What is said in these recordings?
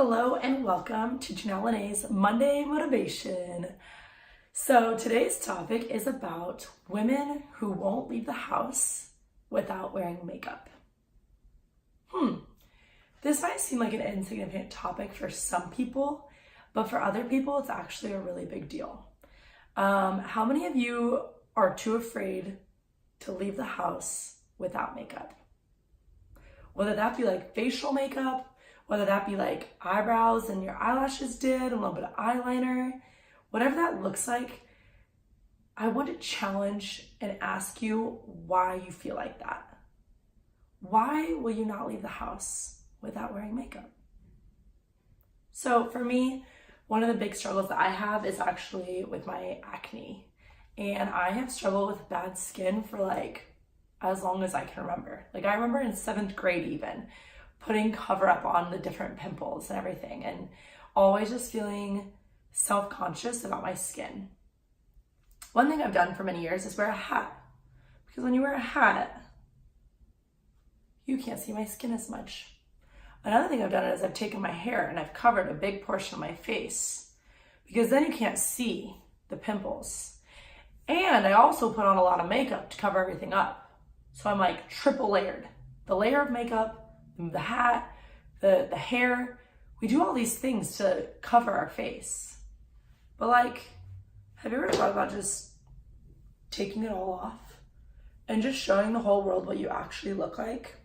Hello and welcome to Janelle Lene's Monday Motivation. So today's topic is about women who won't leave the house without wearing makeup. This might seem like an insignificant topic for some people, but for other people, it's actually a really big deal. How many of you are too afraid to leave the house without makeup? Whether that be like facial makeup, whether that be like eyebrows and your eyelashes did, a little bit of eyeliner, whatever that looks like, I want to challenge and ask you why you feel like that. Why will you not leave the house without wearing makeup? So for me, one of the big struggles that I have is actually with my acne. And I have struggled with bad skin for like as long as I can remember. Like I remember in 7th grade even, putting cover up on the different pimples and everything, and always just feeling self-conscious about my skin. One thing I've done for many years is wear a hat, because when you wear a hat, you can't see my skin as much. Another thing I've done is I've taken my hair and I've covered a big portion of my face, because then you can't see the pimples. And I also put on a lot of makeup to cover everything up. So I'm like triple layered. The layer of makeup, the hat, the hair, we do all these things to cover our face. But like, have you ever thought about just taking it all off and just showing the whole world what you actually look like?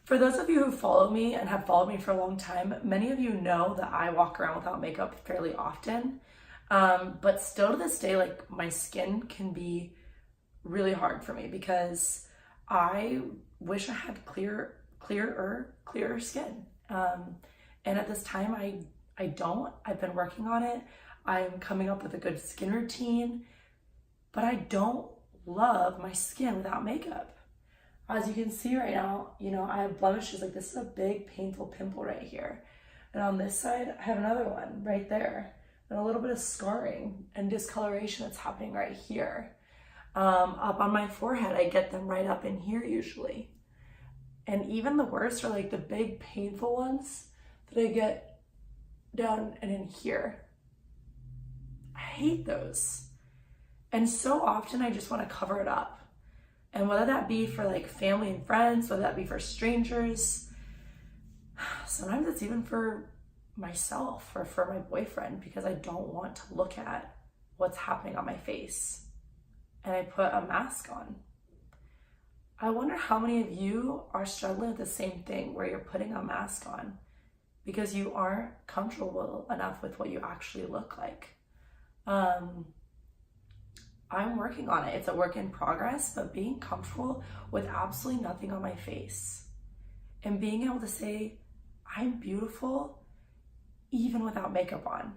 For those of you who follow me and have followed me for a long time, many of you know that I walk around without makeup fairly often. But still to this day, like my skin can be really hard for me because I wish I had clearer skin. And at this time, I don't. I've been working on it. I'm coming up with a good skin routine, but I don't love my skin without makeup. As you can see right now, I have blemishes. Like this is a big painful pimple right here. And on this side, I have another one right there, and a little bit of scarring and discoloration that's happening right here. Up on my forehead, I get them right up in here usually. And even the worst are like the big painful ones that I get down and in here. I hate those. And so often I just want to cover it up. And whether that be for like family and friends, whether that be for strangers, sometimes it's even for myself or for my boyfriend, because I don't want to look at what's happening on my face. And I put a mask on. I wonder how many of you are struggling with the same thing, where you're putting a mask on because you aren't comfortable enough with what you actually look like. I'm working on it. It's a work in progress, but being comfortable with absolutely nothing on my face and being able to say, I'm beautiful even without makeup on.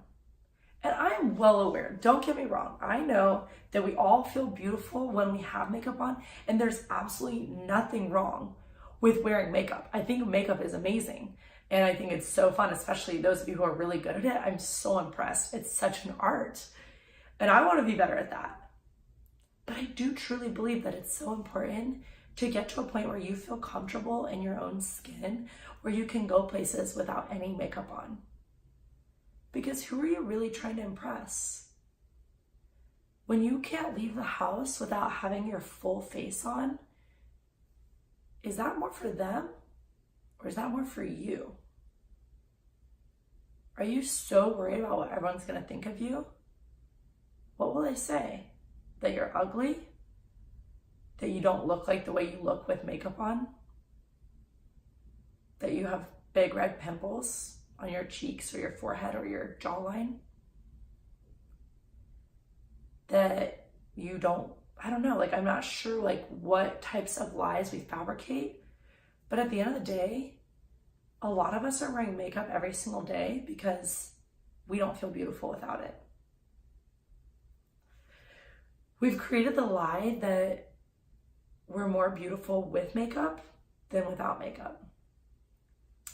And I'm well aware, don't get me wrong, I know that we all feel beautiful when we have makeup on, and there's absolutely nothing wrong with wearing makeup. I think makeup is amazing, and I think it's so fun, especially those of you who are really good at it. I'm so impressed. It's such an art, and I want to be better at that. But I do truly believe that it's so important to get to a point where you feel comfortable in your own skin, where you can go places without any makeup on. Because who are you really trying to impress? When you can't leave the house without having your full face on, is that more for them or is that more for you? Are you so worried about what everyone's going to think of you? What will they say? That you're ugly? That you don't look like the way you look with makeup on? That you have big red pimples on your cheeks or your forehead or your jawline? That you don't, I don't know, like I'm not sure like what types of lies we fabricate, but at the end of the day, a lot of us are wearing makeup every single day because we don't feel beautiful without it. We've created the lie that we're more beautiful with makeup than without makeup.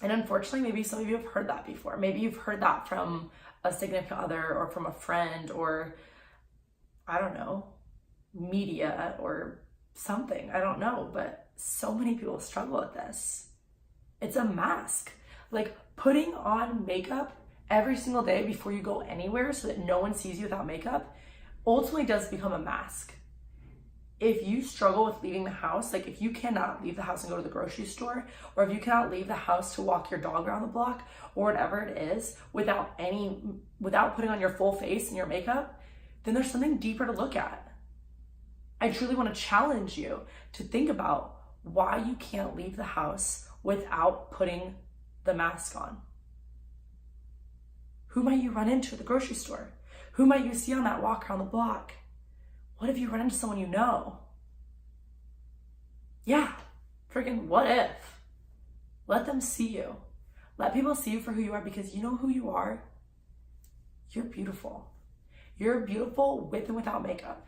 And unfortunately, maybe some of you have heard that before. Maybe you've heard that from a significant other or from a friend or, I don't know, media or something. I don't know, but so many people struggle with this. It's a mask. Like Putting on makeup every single day before you go anywhere so that no one sees you without makeup ultimately does become a mask. If you struggle with leaving the house, like if you cannot leave the house and go to the grocery store, or if you cannot leave the house to walk your dog around the block or whatever it is without putting on your full face and your makeup, then there's something deeper to look at. I truly want to challenge you to think about why you can't leave the house without putting the mask on. Who might you run into at the grocery store? Who might you see on that walk around the block? What if you run into someone you know? Yeah, freaking what if? Let them see you. Let people see you for who you are, because you know who you are. You're beautiful. You're beautiful with and without makeup.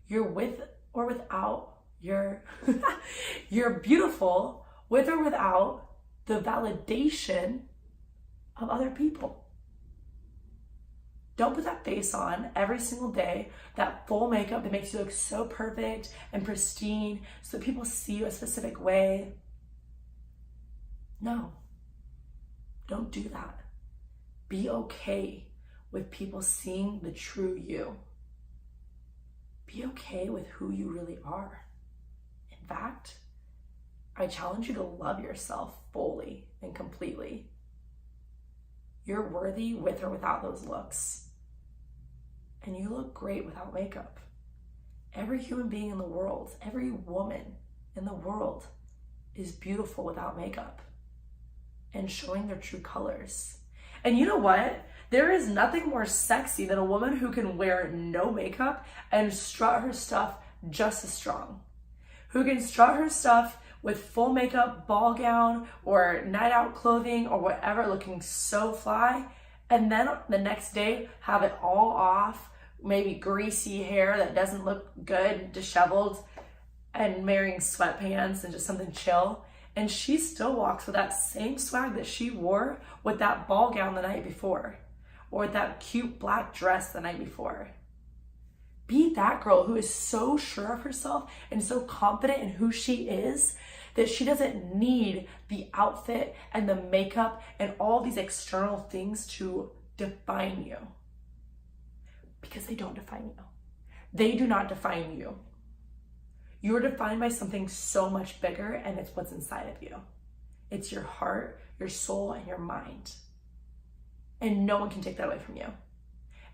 You're with or without your, you're beautiful with or without the validation of other people. Don't put that face on every single day, that full makeup that makes you look so perfect and pristine so that people see you a specific way. No, don't do that. Be okay with people seeing the true you. Be okay with who you really are. In fact, I challenge you to love yourself fully and completely. You're worthy with or without those looks. And you look great without makeup. Every human being in the world, every woman in the world is beautiful without makeup and showing their true colors. And you know what? There is nothing more sexy than a woman who can wear no makeup and strut her stuff just as strong. Who can strut her stuff with full makeup, ball gown, or night out clothing, or whatever, looking so fly, and then the next day have it all off, maybe greasy hair that doesn't look good, disheveled, and wearing sweatpants and just something chill. And she still walks with that same swag that she wore with that ball gown the night before, or with that cute black dress the night before. Be that girl who is so sure of herself and so confident in who she is that she doesn't need the outfit and the makeup and all these external things to define you. Because they don't define you. They do not define you. You're defined by something so much bigger, and it's what's inside of you. It's your heart, your soul, and your mind. And no one can take that away from you.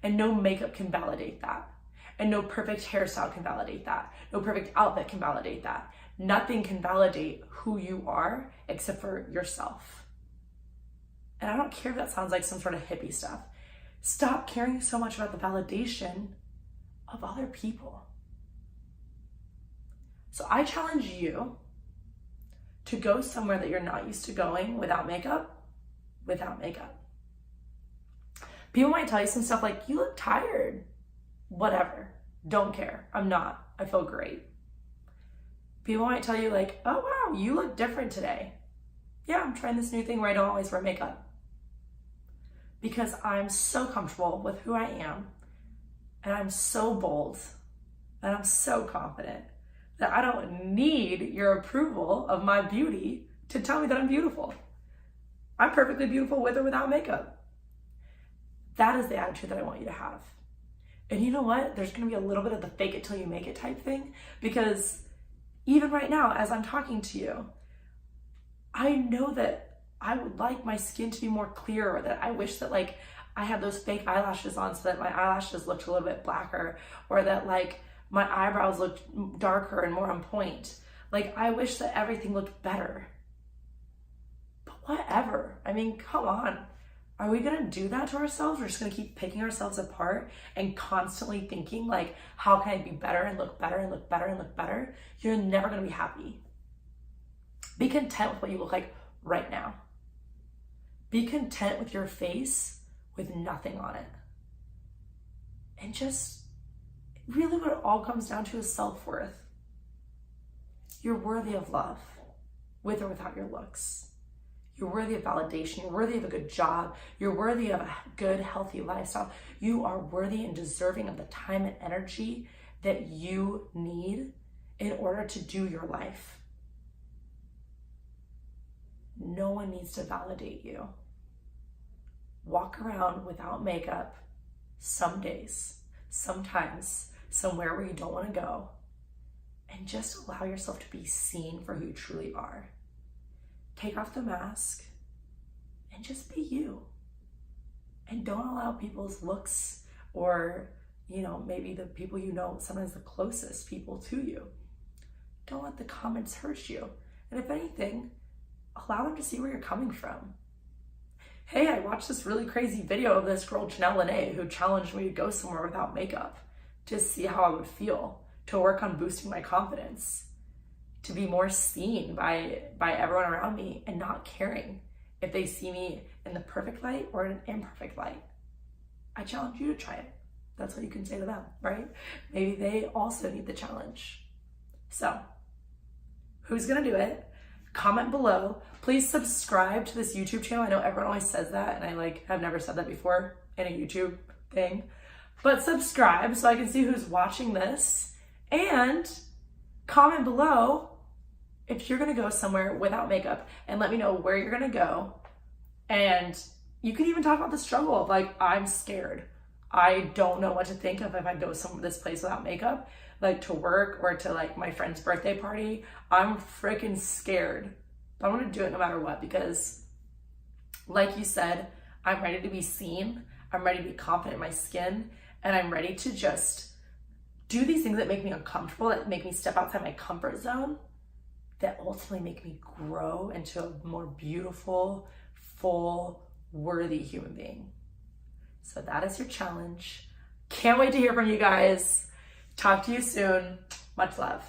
And no makeup can validate that. And no perfect hairstyle can validate that. No perfect outfit can validate that. Nothing can validate who you are except for yourself. And I don't care if that sounds like some sort of hippie stuff. Stop caring so much about the validation of other people. So I challenge you to go somewhere that you're not used to going without makeup. People might tell you some stuff like, you look tired. Whatever. Don't care. I'm not. I feel great. People might tell you like, oh wow, you look different today. Yeah, I'm trying this new thing where I don't always wear makeup. Because I'm so comfortable with who I am, and I'm so bold, and I'm so confident that I don't need your approval of my beauty to tell me that I'm beautiful. I'm perfectly beautiful with or without makeup. That is the attitude that I want you to have. And you know what? There's gonna be a little bit of the fake it till you make it type thing, because even right now, as I'm talking to you, I know that I would like my skin to be more clear, or that I wish that like I had those fake eyelashes on so that my eyelashes looked a little bit blacker, or that like my eyebrows looked darker and more on point. Like I wish that everything looked better. But whatever. I mean, come on. Are we gonna do that to ourselves? We're just gonna keep picking ourselves apart and constantly thinking like, how can I be better and look better and look better and look better? You're never gonna be happy. Be content with what you look like right now. Be content with your face with nothing on it. And just really what it all comes down to is self-worth. You're worthy of love with or without your looks. You're worthy of validation. You're worthy of a good job. You're worthy of a good, healthy lifestyle. You are worthy and deserving of the time and energy that you need in order to do your life. No one needs to validate you. walk around without makeup some days, sometimes, somewhere where you don't want to go, and just allow yourself to be seen for who you truly are. Take off the mask and just be you. And don't allow people's looks or, maybe the people sometimes the closest people to you. Don't let the comments hurt you. And if anything, allow them to see where you're coming from. Hey, I watched this really crazy video of this girl, Janelle Lene, who challenged me to go somewhere without makeup to see how I would feel, to work on boosting my confidence, to be more seen by everyone around me and not caring if they see me in the perfect light or in an imperfect light. I challenge you to try it. That's what you can say to them, right? Maybe they also need the challenge. So, who's gonna do it? Comment below. Please subscribe to this YouTube channel. I know everyone always says that, and I have never said that before in a YouTube thing. But subscribe so I can see who's watching this. And comment below if you're gonna go somewhere without makeup, and let me know where you're gonna go. And you can even talk about the struggle of I'm scared. I don't know what to think of if I go this place without makeup, to work or to my friend's birthday party. I'm freaking scared, but I'm gonna do it no matter what, because like you said, I'm ready to be seen. I'm ready to be confident in my skin, and I'm ready to just do these things that make me uncomfortable, that make me step outside my comfort zone, that ultimately make me grow into a more beautiful, full, worthy human being. So that is your challenge. Can't wait to hear from you guys. Talk to you soon. Much love.